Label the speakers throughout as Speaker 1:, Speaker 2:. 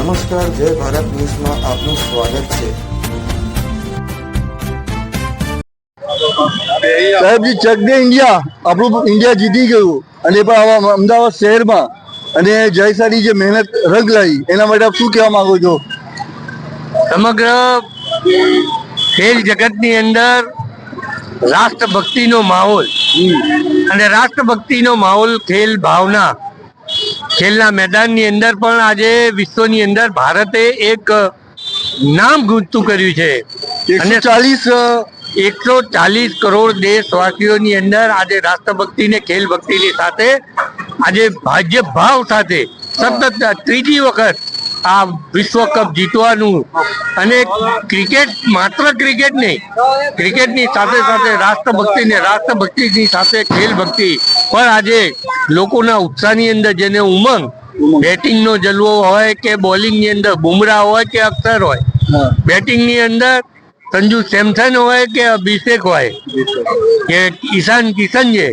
Speaker 1: નમસ્કાર, જય ભારત ન્યૂઝમાં આપનું સ્વાગત છે।
Speaker 2: સાહેબજી, ચક દે ઇન્ડિયા, આપણું ઇન્ડિયા જીતી ગયું અને પણ આવા અમદાવાદ શહેરમાં અને જયસાની જે મહેનત રંગ લાવી એના માટે આપ શું કહેવા માંગો છો?
Speaker 3: સમગ્ર ખેલ જગતની અંદર રાષ્ટ્રભક્તિનો માહોલ અને રાષ્ટ્રભક્તિનો માહોલ, ખેલ ભાવના, ખેલના મેદાનની અંદર પણ આજે વિશ્વની અંદર ભારતે એક નામ ગુંજતું કર્યું છે અને 140 કરોડ દેશવાસીઓની અંદર આજે રાષ્ટ્રભક્તિને ખેલ ભક્તિની સાથે આજે ભાજ્ય ભાવ સાથે સતત ત્રીજી વખત આ વિશ્વ કપ જીતવાનું અને ક્રિકેટ, માત્ર ક્રિકેટ નહીં, ક્રિકેટની સાથે સાથે રાષ્ટ્રભક્તિની સાથે ખેલ ભક્તિ પણ આજે લોકોના ઉત્સાહની અંદર, જેને ઉમંગ, બેટિંગનો જલવો હોય કે બોલિંગની અંદર બુમરાહ હોય કે અક્ષર હોય, બેટિંગની અંદર સંજુ સેમસન હોય કે અભિષેક હોય કે ઈશાન કિશન, છે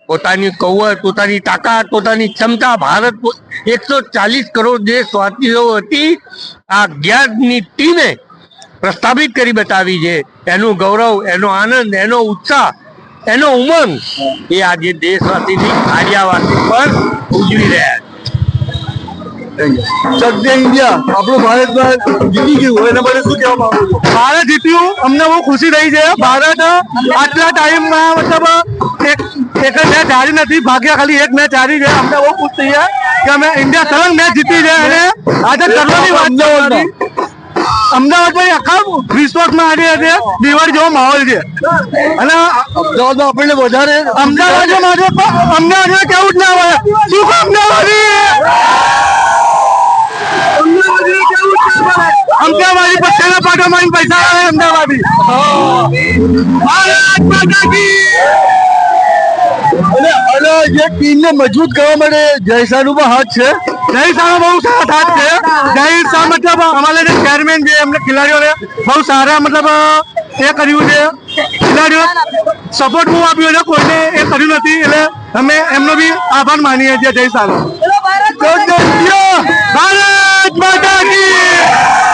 Speaker 3: પોતાની કૌવત, પોતાની તાકાત, પોતાની ક્ષમતા ભારત 140 કરોડ દેશવાસીઓ હતી આ 11ની ટીમે પ્રસ્થાપિત કરી બતાવી છે। એનું ગૌરવ, એનો આનંદ, એનો ઉત્સાહ, એનો ઉમંગ એ આજે દેશવાસીની આર્યાવાસી પર ઉજવી રહ્યા છે।
Speaker 2: ચક દે ઇન્ડિયા, આપણું ભારત જીતી ગયું એના માટે શું કહેવા માંગો છો?
Speaker 4: ભારત જીત્યું, અમને બહુ ખુશી થઈ છે। ભારત આટલા ટાઈમમાં મતલબ એક મેચ હારી નથી, ભાગ્યા ખાલી એક મેચ હારી છે। અમને બહુ ખુશ થઈ કે અમે ઇન્ડિયા સલંગ મેચ જીતી છે અને આજે કરવાની વાત છે અમદાવાદમાં આખા વિશ્વમાં આજે દિવાળી જેવો માહોલ છે અને
Speaker 2: અમદાવાદમાં આપણને વધારે
Speaker 4: અમદાવાદમાં કેવું જ ના હોય, શું અમદાવાદી પૈસા પાટો મારી પૈસા આવે અમદાવાદી।
Speaker 2: અને જે ટીમને મજબૂત કરવા માટે જયસાનો પણ હાથ છે।
Speaker 4: જયસાનો બહુ સારા હાથ છે। જયસા મતલબ અમારા જે ચેરમેન છે એમને ખેલાડીઓને બહુ સારા મતલબ એ કર્યું છે, ખેલાડીઓ સપોર્ટ બહુ આપ્યો છે, કોઈને એ કર્યું નથી, એટલે અમે એમનો બી આભાર માનીએ છીએ। જયસાનો ભારત માતા કી।